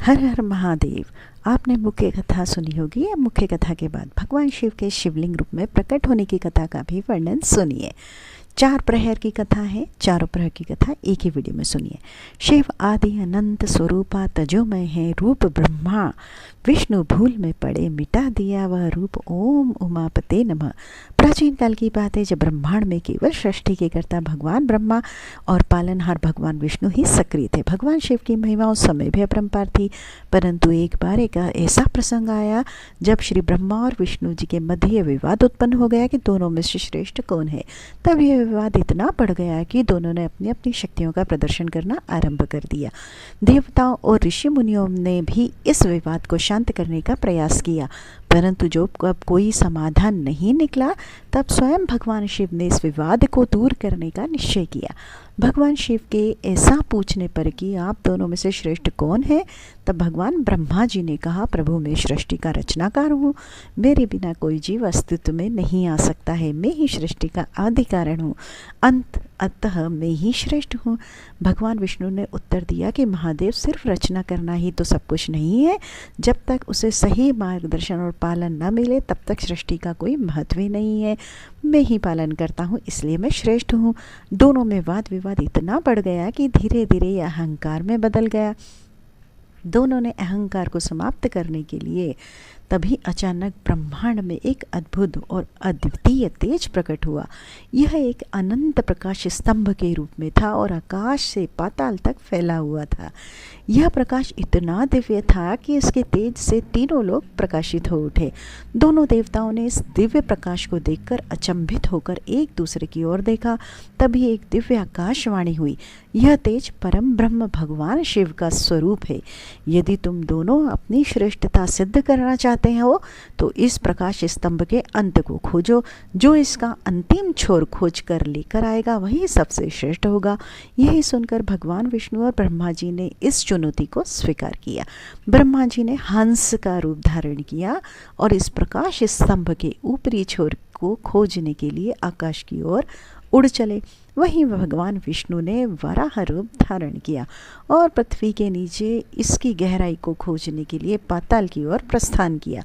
हर हर महादेव। आपने मुख्य कथा सुनी होगी। अब मुख्य कथा के बाद भगवान शिव के शिवलिंग रूप में प्रकट होने की कथा का भी वर्णन सुनिए। 4 प्रहर की कथा है। चारों प्रहर की कथा एक ही वीडियो में सुनिए। शिव आदि अनंत स्वरूपा तजोमय है, रूप ब्रह्मा विष्णु भूल में पड़े, मिटा दिया वह रूप, ओम उमापते नमः। प्राचीन काल की बात है जब ब्रह्मांड में केवल सृष्टि के कर्ता भगवान ब्रह्मा और पालनहार भगवान विष्णु ही सक्रिय थे। भगवान शिव की महिमा उस समय भी अपरंपार थी, परंतु एक बार एक ऐसा प्रसंग आया जब श्री ब्रह्मा और विष्णु जी के मध्य विवाद उत्पन्न हो गया कि दोनों में से श्रेष्ठ कौन है। तब यह विवाद इतना बढ़ गया कि दोनों ने अपनी अपनी शक्तियों का प्रदर्शन करना आरंभ कर दिया। देवताओं और ऋषि मुनियों ने भी इस विवाद को शांत करने का प्रयास किया, परंतु जब कोई समाधान नहीं निकला तब स्वयं भगवान शिव ने इस विवाद को दूर करने का निश्चय किया। भगवान शिव के ऐसा पूछने पर कि आप दोनों में से श्रेष्ठ कौन है, तब भगवान ब्रह्मा जी ने कहा, प्रभु मैं सृष्टि का रचनाकार हूँ, मेरे बिना कोई जीव अस्तित्व में नहीं आ सकता है, मैं ही सृष्टि का आदि कारण हूँ, अतः मैं ही श्रेष्ठ हूँ। भगवान विष्णु ने उत्तर दिया कि महादेव, सिर्फ रचना करना ही तो सब कुछ नहीं है, जब तक उसे सही मार्गदर्शन और पालन न मिले तब तक सृष्टि का कोई महत्व ही नहीं है। मैं ही पालन करता हूँ, इसलिए मैं श्रेष्ठ हूँ। दोनों में वाद विवाद इतना बढ़ गया कि धीरे धीरे यह अहंकार में बदल गया। दोनों ने अहंकार को समाप्त करने के लिए तभी अचानक ब्रह्मांड में एक अद्भुत और अद्वितीय तेज प्रकट हुआ। यह एक अनंत प्रकाश स्तंभ के रूप में था और आकाश से पाताल तक फैला हुआ था। यह प्रकाश इतना दिव्य था कि इसके तेज से तीनों लोग प्रकाशित हो उठे। दोनों देवताओं ने इस दिव्य प्रकाश को देखकर अचंभित होकर एक दूसरे की ओर देखा। तभी एक दिव्य आकाशवाणी हुई, यह तेज परम ब्रह्म भगवान शिव का स्वरूप है। यदि तुम दोनों अपनी श्रेष्ठता सिद्ध करना चाहते हो तो इस प्रकाश स्तंभ के अंत को खोजो। जो इसका अंतिम छोर खोज कर लेकर आएगा वही सबसे श्रेष्ठ होगा। यही सुनकर भगवान विष्णु और ब्रह्मा जी ने इस चुनौती को स्वीकार किया। ब्रह्मा जी ने हंस का रूप धारण किया और इस प्रकाश स्तंभ के ऊपरी छोर को खोजने के लिए आकाश की ओर उड़ चले। वहीं भगवान विष्णु ने वराह रूप धारण किया और पृथ्वी के नीचे इसकी गहराई को खोजने के लिए पाताल की ओर प्रस्थान किया।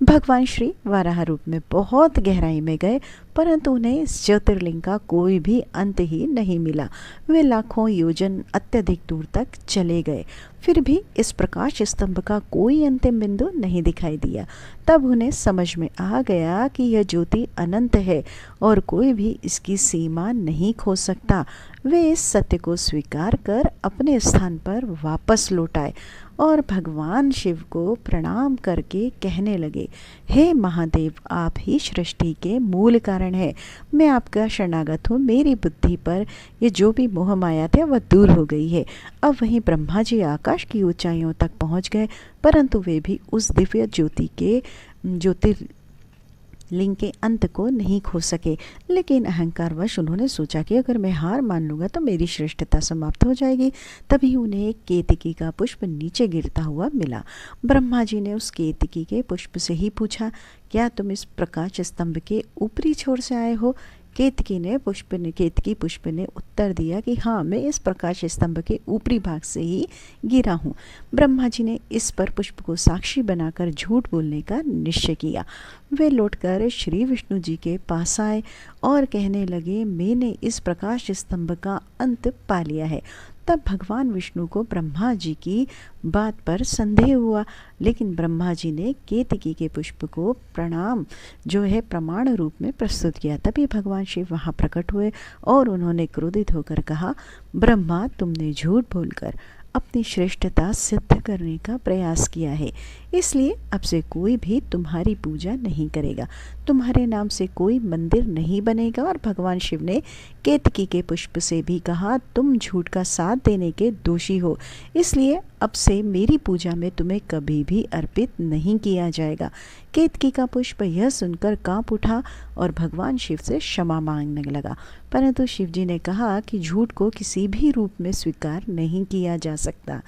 भगवान श्री वराह रूप में बहुत गहराई में गए, परंतु उन्हें इस ज्योतिर्लिंग का कोई भी अंत ही नहीं मिला। वे लाखों योजन अत्यधिक दूर तक चले गए, फिर भी इस प्रकाश स्तंभ का कोई अंतिम बिंदु नहीं दिखाई दिया। तब उन्हें समझ में आ गया कि यह ज्योति अनंत है और कोई भी इसकी सीमा नहीं खोज सकता। वे इस सत्य को स्वीकार कर अपने स्थान पर वापस लौट आए और भगवान शिव को प्रणाम करके कहने लगे, हे महादेव, आप ही सृष्टि के मूल कारण हैं। मैं आपका शरणागत हूँ। मेरी बुद्धि पर ये जो भी मोह माया थे वह दूर हो गई है। अब वहीं ब्रह्मा जी आकाश की ऊंचाइयों तक पहुँच गए, परंतु वे भी उस दिव्य ज्योतिर्लिंग के अंत को नहीं खोज सके। लेकिन अहंकारवश उन्होंने सोचा कि अगर मैं हार मान लूँगा तो मेरी श्रेष्ठता समाप्त हो जाएगी। तभी उन्हें एक केतकी का पुष्प नीचे गिरता हुआ मिला। ब्रह्मा जी ने उस केतकी के पुष्प से ही पूछा, क्या तुम इस प्रकाश स्तंभ के ऊपरी छोर से आए हो? केतकी पुष्प ने उत्तर दिया कि हाँ, मैं इस प्रकाश स्तंभ के ऊपरी भाग से ही गिरा हूँ। ब्रह्मा जी ने इस पर पुष्प को साक्षी बनाकर झूठ बोलने का निश्चय किया। वे लौटकर श्री विष्णु जी के पास आए और कहने लगे, मैंने इस प्रकाश स्तंभ का अंत पा लिया है। तब भगवान विष्णु को ब्रह्मा जी की बात पर संदेह हुआ, लेकिन ब्रह्मा जी ने केतकी के पुष्प को प्रमाण रूप में प्रस्तुत किया। तभी भगवान शिव वहाँ प्रकट हुए और उन्होंने क्रोधित होकर कहा, ब्रह्मा, तुमने झूठ बोलकर अपनी श्रेष्ठता सिद्ध करने का प्रयास किया है, इसलिए अब से कोई भी तुम्हारी पूजा नहीं करेगा, तुम्हारे नाम से कोई मंदिर नहीं बनेगा। और भगवान शिव ने केतकी के पुष्प से भी कहा, तुम झूठ का साथ देने के दोषी हो, इसलिए अब से मेरी पूजा में तुम्हें कभी भी अर्पित नहीं किया जाएगा। केतकी का पुष्प यह सुनकर कांप उठा और भगवान शिव से क्षमा मांगने लगा, परंतु शिव जी ने कहा कि झूठ को किसी भी रूप में स्वीकार नहीं किया जा सकता।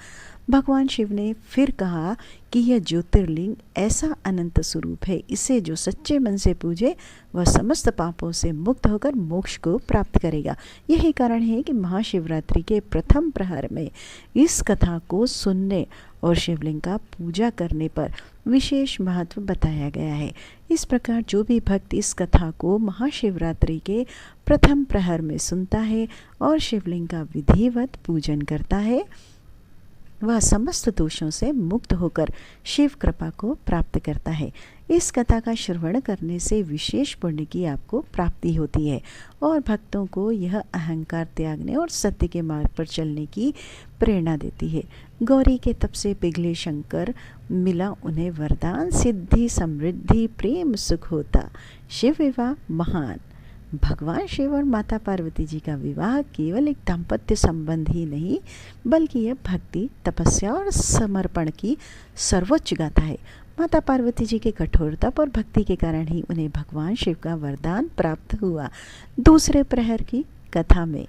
भगवान शिव ने फिर कहा कि यह ज्योतिर्लिंग ऐसा अनंत स्वरूप है, इसे जो सच्चे मन से पूजे वह समस्त पापों से मुक्त होकर मोक्ष को प्राप्त करेगा। यही कारण है कि महाशिवरात्रि के प्रथम प्रहर में इस कथा को सुनने और शिवलिंग का पूजा करने पर विशेष महत्व बताया गया है। इस प्रकार जो भी भक्त इस कथा को महाशिवरात्रि के प्रथम प्रहर में सुनता है और शिवलिंग का विधिवत पूजन करता है, वह समस्त दोषों से मुक्त होकर शिव कृपा को प्राप्त करता है। इस कथा का श्रवण करने से विशेष पुण्य की आपको प्राप्ति होती है और भक्तों को यह अहंकार त्यागने और सत्य के मार्ग पर चलने की प्रेरणा देती है। गौरी के तप से पिघले शंकर, मिला उन्हें वरदान, सिद्धि समृद्धि प्रेम सुख होता, शिव विवाह महान। भगवान शिव और माता पार्वती जी का विवाह केवल एक दाम्पत्य संबंध ही नहीं, बल्कि यह भक्ति, तपस्या और समर्पण की सर्वोच्च गाथा है। माता पार्वती जी के कठोर तप और भक्ति के कारण ही उन्हें भगवान शिव का वरदान प्राप्त हुआ। दूसरे प्रहर की कथा में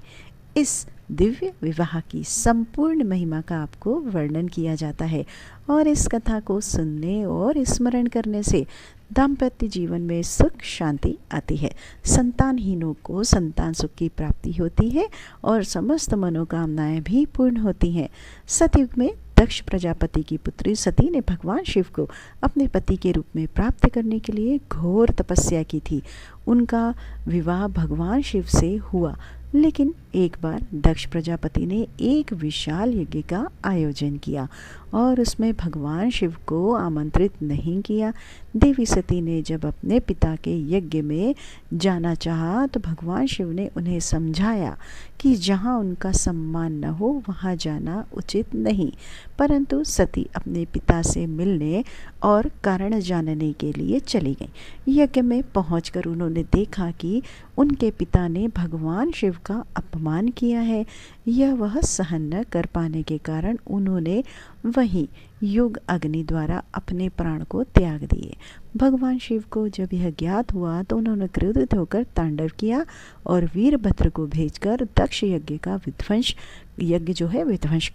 इस दिव्य विवाह की संपूर्ण महिमा का आपको वर्णन किया जाता है और इस कथा को सुनने और स्मरण करने से दाम्पत्य जीवन में सुख शांति आती है, संतानहीनों को संतान सुख की प्राप्ति होती है और समस्त मनोकामनाएं भी पूर्ण होती हैं। सतयुग में दक्ष प्रजापति की पुत्री सती ने भगवान शिव को अपने पति के रूप में प्राप्त करने के लिए घोर तपस्या की थी। उनका विवाह भगवान शिव से हुआ, लेकिन एक बार दक्ष प्रजापति ने एक विशाल यज्ञ का आयोजन किया और उसमें भगवान शिव को आमंत्रित नहीं किया। देवी सती ने जब अपने पिता के यज्ञ में जाना चाहा तो भगवान शिव ने उन्हें समझाया कि जहाँ उनका सम्मान न हो वहाँ जाना उचित नहीं, परंतु सती अपने पिता से मिलने और कारण जानने के लिए चली गई। यज्ञ में पहुंचकर उन्होंने देखा कि उनके पिता ने भगवान शिव का अपमान किया है। यह वह सहन न कर पाने के कारण उन्होंने वहीं योग अग्नि द्वारा अपने प्राण को त्याग दिए। भगवान शिव को जब यह ज्ञात हुआ तो उन्होंने क्रोधित होकर तांडव किया और वीरभद्र को भेजकर दक्ष यज्ञ का विध्वंस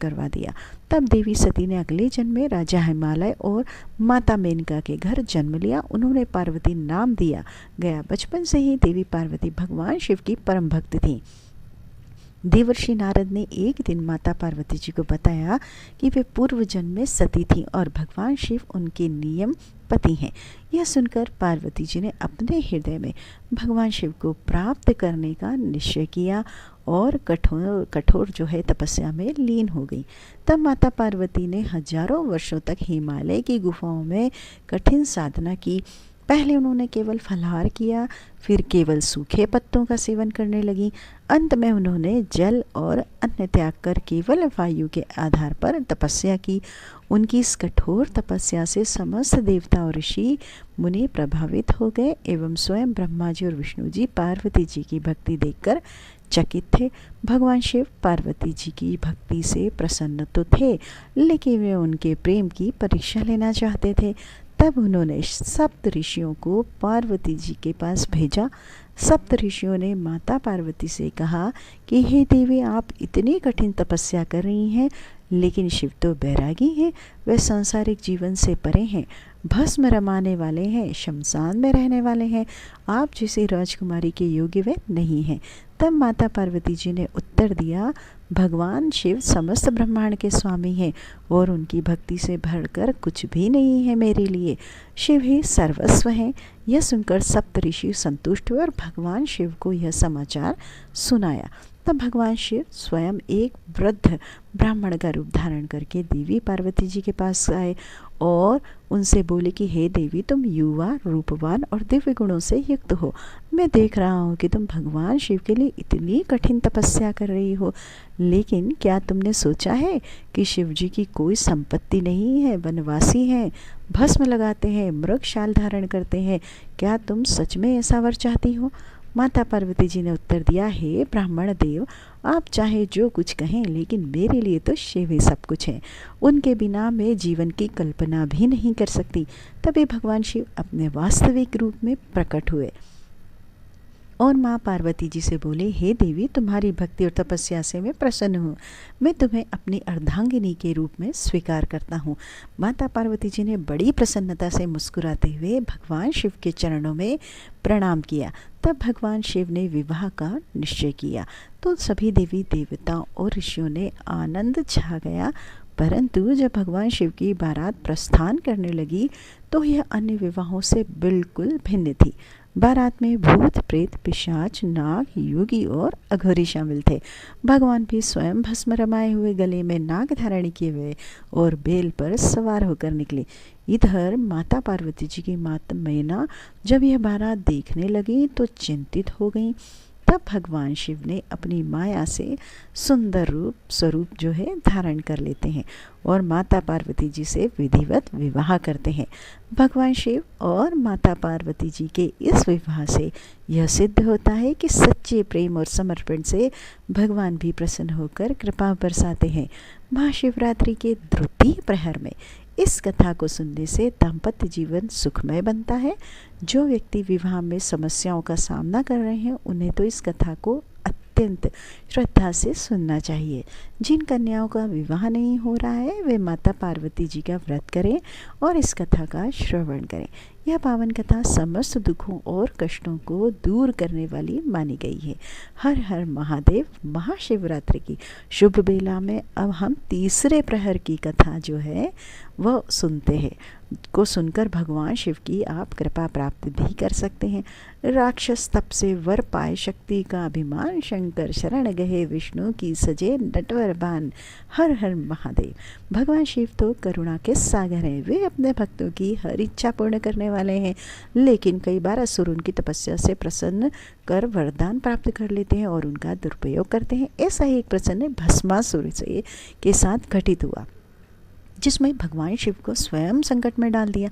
करवा दिया। तब देवी सती ने अगले जन्म में राजा हिमालय और माता मेनका के घर जन्म लिया। उन्होंने पार्वती नाम दिया गया। बचपन से ही देवी पार्वती भगवान शिव की परम भक्त थीं। देवर्षि नारद ने एक दिन माता पार्वती जी को बताया कि वे पूर्व जन्म में सती थीं और भगवान शिव उनके नियम पति हैं। यह सुनकर पार्वती जी ने अपने हृदय में भगवान शिव को प्राप्त करने का निश्चय किया और कठोर तपस्या में लीन हो गई। तब माता पार्वती ने हजारों वर्षों तक हिमालय की गुफाओं में कठिन साधना की। पहले उन्होंने केवल फलाहार किया, फिर केवल सूखे पत्तों का सेवन करने लगी। अंत में उन्होंने जल और अन्न त्याग कर केवल वायु के आधार पर तपस्या की। उनकी इस कठोर तपस्या से समस्त देवता और ऋषि मुनि प्रभावित हो गए एवं स्वयं ब्रह्मा जी और विष्णु जी पार्वती जी की भक्ति देखकर चकित थे। भगवान शिव पार्वती जी की भक्ति से प्रसन्न तो थे, लेकिन वे उनके प्रेम की परीक्षा लेना चाहते थे। तब उन्होंने सप्त ऋषियों को पार्वती जी के पास भेजा। सप्त ऋषियों ने माता पार्वती से कहा कि हे देवी, आप इतनी कठिन तपस्या कर रही हैं, लेकिन शिव तो बैरागी हैं। वे सांसारिक जीवन से परे हैं, भस्म रमाने वाले हैं, शमशान में रहने वाले हैं। आप जैसे राजकुमारी के योग्य वे नहीं हैं। तब माता पार्वती जी ने उत्तर दिया, भगवान शिव समस्त ब्रह्मांड के स्वामी हैं और उनकी भक्ति से भरकर कुछ भी नहीं है मेरे लिए। शिव ही सर्वस्व हैं। यह सुनकर सप्त ऋषि संतुष्ट हुए और भगवान शिव को यह समाचार सुनाया। तब भगवान शिव स्वयं एक वृद्ध ब्राह्मण का रूप धारण करके देवी पार्वती जी के पास आए और उनसे बोले कि हे देवी, तुम युवा, रूपवान और दिव्य गुणों से युक्त हो। मैं देख रहा हूँ कि तुम भगवान शिव के लिए इतनी कठिन तपस्या कर रही हो, लेकिन क्या तुमने सोचा है कि शिव जी की कोई संपत्ति नहीं है, वनवासी हैं, भस्म लगाते हैं, मृग शाल धारण करते हैं। क्या तुम सच में ऐसा वर चाहती हो? माता पार्वती जी ने उत्तर दिया, हे ब्राह्मण देव, आप चाहे जो कुछ कहें, लेकिन मेरे लिए तो शिव ही सब कुछ है। उनके बिना मैं जीवन की कल्पना भी नहीं कर सकती। तभी भगवान शिव अपने वास्तविक रूप में प्रकट हुए और माँ पार्वती जी से बोले, हे देवी, तुम्हारी भक्ति और तपस्या से मैं प्रसन्न हूँ। मैं तुम्हें अपनी अर्धांगिनी के रूप में स्वीकार करता हूँ। माता पार्वती जी ने बड़ी प्रसन्नता से मुस्कुराते हुए भगवान शिव के चरणों में प्रणाम किया। तब भगवान शिव ने विवाह का निश्चय किया तो सभी देवी देवताओं और ऋषियों ने आनंद छा गया। परंतु जब भगवान शिव की बारात प्रस्थान करने लगी तो यह अन्य विवाहों से बिल्कुल भिन्न थी। बारात में भूत, प्रेत, पिशाच, नाग, योगी और अघोरी शामिल थे। भगवान भी स्वयं भस्म रमाए हुए, गले में नाग धारण किए हुए और बेल पर सवार होकर निकले। इधर माता पार्वती जी की माता मैना जब यह बारात देखने लगी तो चिंतित हो गईं। तब भगवान शिव ने अपनी माया से सुंदर स्वरूप जो है धारण कर लेते हैं और माता पार्वती जी से विधिवत विवाह करते हैं। भगवान शिव और माता पार्वती जी के इस विवाह से यह सिद्ध होता है कि सच्चे प्रेम और समर्पण से भगवान भी प्रसन्न होकर कृपा बरसाते हैं। महाशिवरात्रि के द्वितीय प्रहर में इस कथा को सुनने से दाम्पत्य जीवन सुखमय बनता है। जो व्यक्ति विवाह में समस्याओं का सामना कर रहे हैं उन्हें तो इस कथा को अत्यंत श्रद्धा से सुनना चाहिए। जिन कन्याओं का विवाह नहीं हो रहा है वे माता पार्वती जी का व्रत करें और इस कथा का श्रवण करें। यह पावन कथा समस्त दुखों और कष्टों को दूर करने वाली मानी गई है। हर हर महादेव। महाशिवरात्रि की शुभ बेला में अब हम तीसरे प्रहर की कथा जो है वह सुनते हैं, को सुनकर भगवान शिव की आप कृपा प्राप्त भी कर सकते हैं। राक्षस तप से वर पाए शक्ति का अभिमान, शंकर शरण गए विष्णु की सजे नटवर बान। हर हर महादेव। भगवान शिव तो करुणा के सागर हैं। वे अपने भक्तों की हर इच्छा पूर्ण करने वाले हैं, लेकिन कई बार असुर उनकी तपस्या से प्रसन्न कर वरदान प्राप्त कर लेते हैं और उनका दुरुपयोग करते हैं। ऐसा ही एक प्रसन्न भस्मासुर के साथ घटित हुआ जिसमें भगवान शिव को स्वयं संकट में डाल दिया।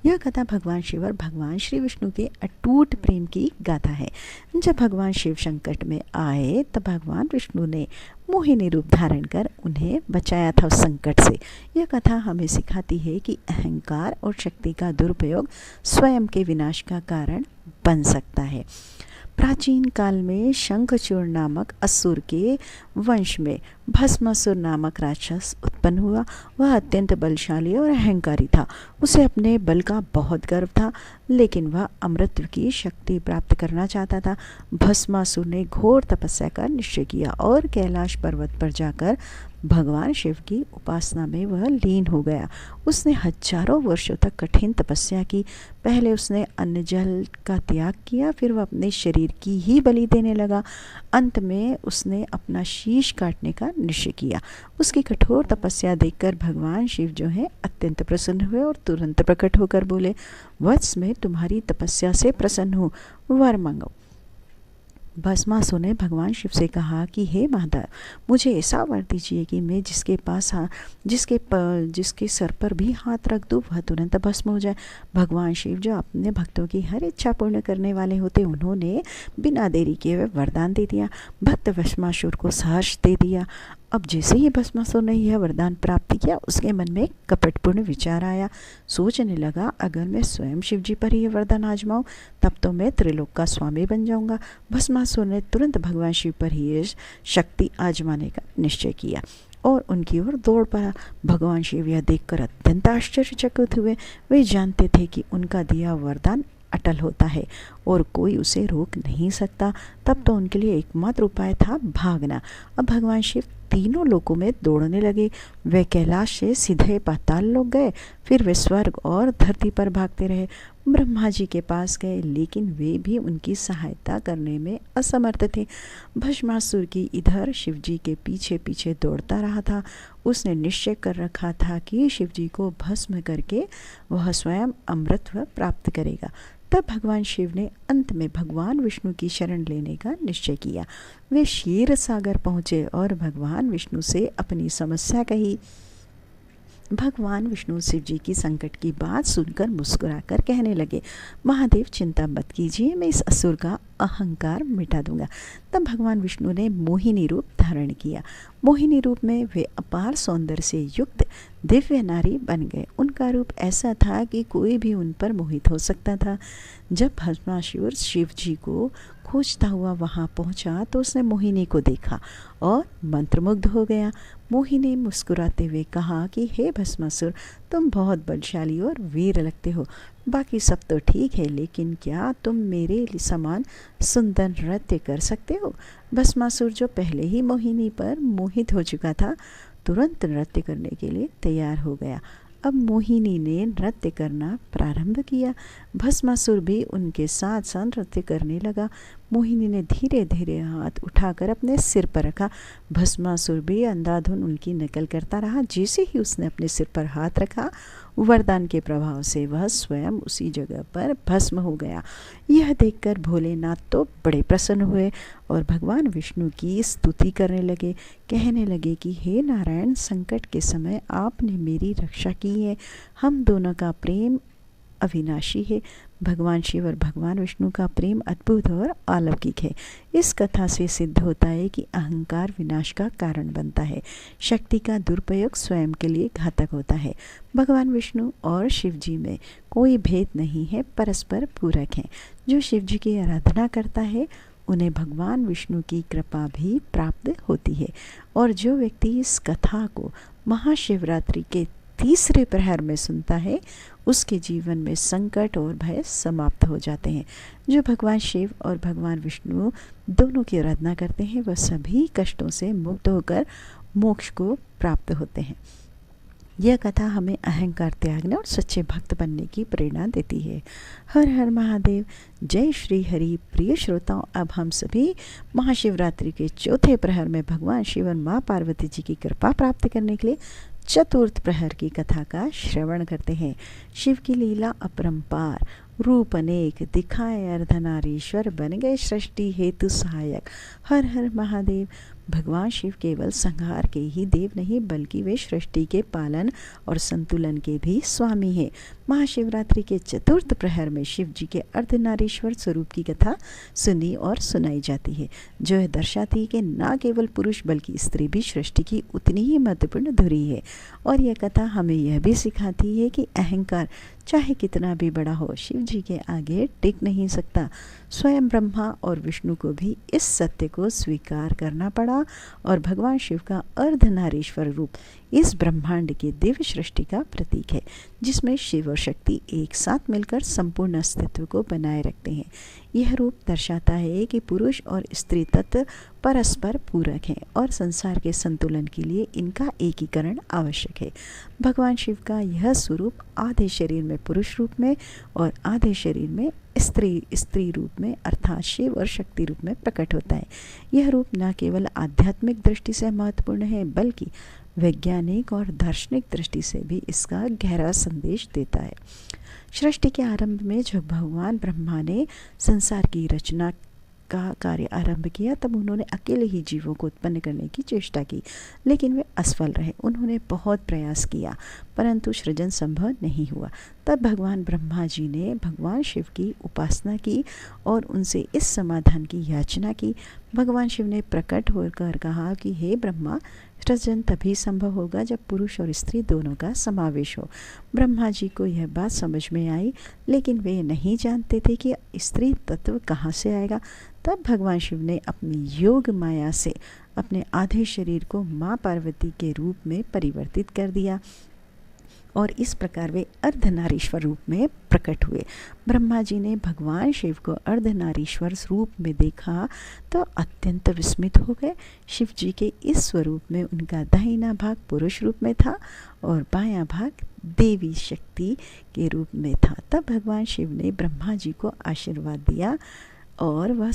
यह कथा भगवान शिव और भगवान श्री विष्णु के अटूट प्रेम की गाथा है। जब भगवान शिव संकट में आए तब भगवान विष्णु ने मोहिनी रूप धारण कर उन्हें बचाया था उस संकट से। यह कथा हमें सिखाती है कि अहंकार और शक्ति का दुरुपयोग स्वयं के विनाश का कारण बन सकता है। प्राचीन काल में शंखचूड़ नामक असुर के वंश में भस्मासुर नामक राक्षस उत्पन्न हुआ। वह अत्यंत बलशाली और अहंकारी था। उसे अपने बल का बहुत गर्व था, लेकिन वह अमृत की शक्ति प्राप्त करना चाहता था। भस्मासुर ने घोर तपस्या का निश्चय किया और कैलाश पर्वत पर जाकर भगवान शिव की उपासना में वह लीन हो गया। उसने हजारों वर्षों तक कठिन तपस्या की। पहले उसने अन्न जल का त्याग किया, फिर वह अपने शरीर की ही बलि देने लगा। अंत में उसने अपना शीश काटने का निश्चय किया। उसकी कठोर तपस्या देखकर भगवान शिव जो है अत्यंत प्रसन्न हुए और तुरंत प्रकट होकर बोले, वत्स मैं तुम्हारी तपस्या से प्रसन्न हूँ, वर मांगो। भस्मासुर ने भगवान शिव से कहा कि हे महादेव, मुझे ऐसा वर दीजिए कि मैं जिसके सर पर भी हाथ रख दूँ वह तुरंत भस्म हो जाए। भगवान शिव जो अपने भक्तों की हर इच्छा पूर्ण करने वाले होते, उन्होंने बिना देरी किए हुए वरदान दे दिया। भक्त भस्मासुर को सहर्ष दे दिया। अब जैसे ही भस्मासुर ने यह वरदान प्राप्त किया, उसके मन में कपटपूर्ण विचार आया। सोचने लगा, अगर मैं स्वयं शिव जी पर यह वरदान आजमाऊं तब तो मैं त्रिलोक का स्वामी बन जाऊंगा। भस्मासुर ने तुरंत भगवान शिव पर ही शक्ति आजमाने का निश्चय किया और उनकी ओर दौड़ पड़ा। भगवान शिव यह देखकर अत्यंत आश्चर्यचकित हुए। वे जानते थे कि उनका दिया वरदान अटल होता है और कोई उसे रोक नहीं सकता। तब तो उनके लिए एकमात्र उपाय था भागना। अब भगवान शिव तीनों लोकों में दौड़ने लगे। वे कैलाश से सीधे पाताल लोक गए, फिर वे स्वर्ग और धरती पर भागते रहे। ब्रह्मा जी के पास गए, लेकिन वे भी उनकी सहायता करने में असमर्थ थे। भस्मासुर की इधर शिव जी के पीछे पीछे दौड़ता रहा था। उसने निश्चय कर रखा था कि शिव जी को भस्म करके वह स्वयं अमृत प्राप्त करेगा। तब भगवान शिव ने अंत में भगवान विष्णु की शरण लेने का निश्चय किया। वे क्षीर सागर पहुँचे और भगवान विष्णु से अपनी समस्या कही। भगवान विष्णु शिव जी की संकट की बात सुनकर मुस्कुराकर कहने लगे, महादेव चिंता मत कीजिए, मैं इस असुर का अहंकार मिटा दूंगा। तब भगवान विष्णु ने मोहिनी रूप धारण किया। मोहिनी रूप में वे अपार सौंदर्य से युक्त दिव्य नारी बन गए। उनका रूप ऐसा था कि कोई भी उन पर मोहित हो सकता था। जब भस्मासुर शिव जी को खोजता हुआ वहाँ पहुँचा तो उसने मोहिनी को देखा और मंत्रमुग्ध हो गया। मोहिनी मुस्कुराते हुए कहा कि हे भस्मासुर, तुम बहुत बलशाली और वीर लगते हो। बाकी सब तो ठीक है, लेकिन क्या तुम मेरे समान सुंदर नृत्य कर सकते हो? भस्मासुर जो पहले ही मोहिनी पर मोहित हो चुका था, तुरंत नृत्य करने के लिए तैयार हो गया। अब मोहिनी ने नृत्य करना प्रारंभ किया। भस्मासुर भी उनके साथ साथ नृत्य करने लगा। मोहिनी ने धीरे धीरे हाथ उठाकर अपने सिर पर रखा। भस्मासुर भी अंधाधुन उनकी नकल करता रहा। जैसे ही उसने अपने सिर पर हाथ रखा, वरदान के प्रभाव से वह स्वयं उसी जगह पर भस्म हो गया। यह देखकर भोलेनाथ तो बड़े प्रसन्न हुए और भगवान विष्णु की स्तुति करने लगे। कहने लगे कि हे नारायण, संकट के समय आपने मेरी रक्षा की है। हम दोनों का प्रेम अविनाशी है। भगवान शिव और भगवान विष्णु का प्रेम अद्भुत और अलौकिक है। इस कथा से सिद्ध होता है कि अहंकार विनाश का कारण बनता है। शक्ति का दुरुपयोग स्वयं के लिए घातक होता है। भगवान विष्णु और शिव जी में कोई भेद नहीं है, परस्पर पूरक हैं। जो शिव जी की आराधना करता है उन्हें भगवान विष्णु की कृपा भी प्राप्त होती है। और जो व्यक्ति इस कथा को महाशिवरात्रि के तीसरे प्रहर में सुनता है, उसके जीवन में संकट और भय समाप्त हो जाते हैं। जो भगवान शिव और भगवान विष्णु दोनों की आराधना करते हैं, वह सभी कष्टों से मुक्त होकर मोक्ष को प्राप्त होते हैं। यह कथा हमें अहंकार त्यागने और सच्चे भक्त बनने की प्रेरणा देती है। हर हर महादेव, जय श्री हरि। प्रिय श्रोताओं, अब हम सभी महाशिवरात्रि के चौथे प्रहर में भगवान शिव और माँ पार्वती जी की कृपा प्राप्त करने के लिए चतुर्थ प्रहर की कथा का श्रवण करते हैं। शिव की लीला अपरंपार, रूप अनेक, दिखाए अर्धनारीश्वर, बन गए सृष्टि हेतु सहायक। हर हर महादेव। भगवान शिव केवल संहार के ही देव नहीं, बल्कि वे सृष्टि के पालन और संतुलन के भी स्वामी हैं। महाशिवरात्रि के चतुर्थ प्रहर में शिव जी के अर्धनारीश्वर स्वरूप की कथा सुनी और सुनाई जाती है, जो यह दर्शाती है कि न केवल पुरुष बल्कि स्त्री भी सृष्टि की उतनी ही महत्वपूर्ण धुरी है। और यह कथा हमें यह भी सिखाती है कि अहंकार चाहे कितना भी बड़ा हो, शिव जी के आगे टिक नहीं सकता। स्वयं ब्रह्मा और विष्णु को भी इस सत्य को स्वीकार करना पड़ा और भगवान शिव का अर्धनारीश्वर रूप इस ब्रह्मांड की दिव्य सृष्टि का प्रतीक है, जिसमें शिव और शक्ति एक साथ मिलकर संपूर्ण अस्तित्व को बनाए रखते हैं। यह रूप दर्शाता है कि पुरुष और स्त्री तत्व परस्पर पूरक हैं और संसार के संतुलन के लिए इनका एकीकरण आवश्यक है। भगवान शिव का यह स्वरूप आधे शरीर में पुरुष रूप में और आधे शरीर में स्त्री रूप में अर्थात शिव और शक्ति रूप में प्रकट होता है। यह रूप न केवल आध्यात्मिक दृष्टि से महत्वपूर्ण है, बल्कि वैज्ञानिक और दार्शनिक दृष्टि से भी इसका गहरा संदेश देता है। सृष्टि के आरंभ में जब भगवान ब्रह्मा ने संसार की रचना का कार्य आरंभ किया, तब उन्होंने अकेले ही जीवों को उत्पन्न करने की चेष्टा की, लेकिन वे असफल रहे। उन्होंने बहुत प्रयास किया, परंतु सृजन संभव नहीं हुआ। तब भगवान ब्रह्मा जी ने भगवान शिव की उपासना की और उनसे इस समाधान की याचना की। भगवान शिव ने प्रकट होकर कहा कि हे ब्रह्मा, सृजन तभी संभव होगा जब पुरुष और स्त्री दोनों का समावेश हो। ब्रह्मा जी को यह बात समझ में आई, लेकिन वे नहीं जानते थे कि स्त्री तत्व कहाँ से आएगा। तब भगवान शिव ने अपनी योग माया से अपने आधे शरीर को माँ पार्वती के रूप में परिवर्तित कर दिया और इस प्रकार वे अर्धनारीश्वर रूप में प्रकट हुए। ब्रह्मा जी ने भगवान शिव को अर्धनारीश्वर रूप में देखा तो अत्यंत विस्मित हो गए। शिव जी के इस स्वरूप में उनका दाहिना भाग पुरुष रूप में था और बायां भाग देवी शक्ति के रूप में था। तब भगवान शिव ने ब्रह्मा जी को आशीर्वाद दिया और वह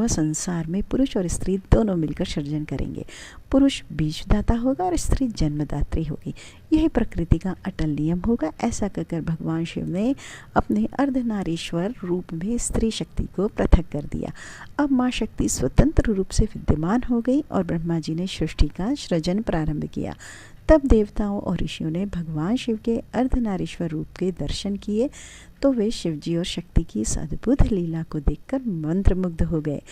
संसार में पुरुष और स्त्री दोनों मिलकर सृजन करेंगे। पुरुष बीजदाता होगा और स्त्री जन्मदात्री होगी। यही प्रकृति का अटल नियम होगा। ऐसा कहकर भगवान शिव ने अपने अर्धनारीश्वर रूप में स्त्री शक्ति को पृथक कर दिया। अब माँ शक्ति स्वतंत्र रूप से विद्यमान हो गई और ब्रह्मा जी ने सृष्टि का सृजन प्रारंभ किया। तब देवताओं और ऋषियों ने भगवान शिव के अर्धनारीश्वर रूप के दर्शन किए तो वे शिव जी और शक्ति की इस अद्भुत लीला को देखकर मंत्रमुग्ध हो गए।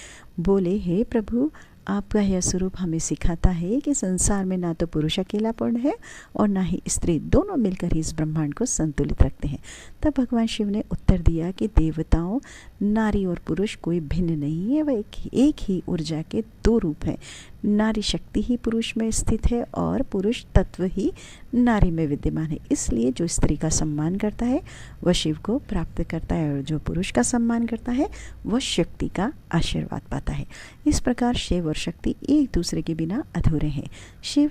बोले, हे प्रभु, आपका यह स्वरूप हमें सिखाता है कि संसार में ना तो पुरुष अकेला पूर्ण है और ना ही स्त्री, दोनों मिलकर ही इस ब्रह्मांड को संतुलित रखते हैं। तब भगवान शिव ने उत्तर दिया कि देवताओं, नारी और पुरुष कोई भिन्न नहीं है, वह एक ही ऊर्जा के दो रूप हैं। नारी शक्ति ही पुरुष में स्थित है और पुरुष तत्व ही नारी में विद्यमान है। इसलिए जो स्त्री का सम्मान करता है वह शिव को प्राप्त करता है और जो पुरुष का सम्मान करता है वह शक्ति का आशीर्वाद पाता है। इस प्रकार शिव और शक्ति एक दूसरे के बिना अधूरे हैं। शिव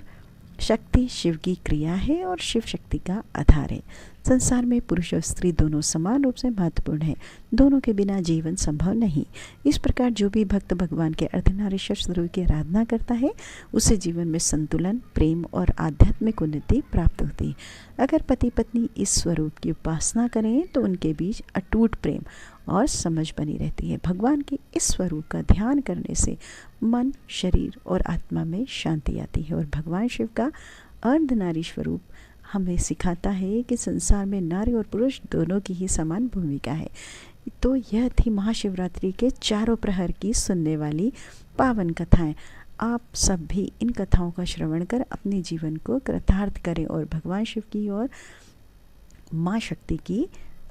शक्ति शिव की क्रिया है और शिव शक्ति का आधार है। संसार में पुरुष और स्त्री दोनों समान रूप से महत्वपूर्ण है, दोनों के बिना जीवन संभव नहीं। इस प्रकार जो भी भक्त भगवान के अर्धनारीश्वर स्वरूप की आराधना करता है उसे जीवन में संतुलन, प्रेम और आध्यात्मिक उन्नति प्राप्त होती है। अगर पति पत्नी इस स्वरूप की उपासना करें तो उनके बीच अटूट प्रेम और समझ बनी रहती है। भगवान के इस स्वरूप का ध्यान करने से मन, शरीर और आत्मा में शांति आती है और भगवान शिव का अर्धनारी स्वरूप हमें सिखाता है कि संसार में नारी और पुरुष दोनों की ही समान भूमिका है। तो यह थी महाशिवरात्रि के चारों प्रहर की सुनने वाली पावन कथाएं। आप सब भी इन कथाओं का श्रवण कर अपने जीवन को कृतार्थ करें और भगवान शिव की और माँ शक्ति की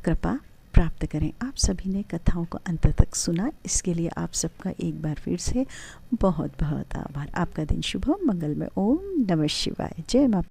कृपा प्राप्त करें। आप सभी ने कथाओं को अंत तक सुना, इसके लिए आप सबका एक बार फिर से बहुत बहुत आभार। आपका दिन शुभ हो, मंगलमय। ओम नमः शिवाय। जय माँ।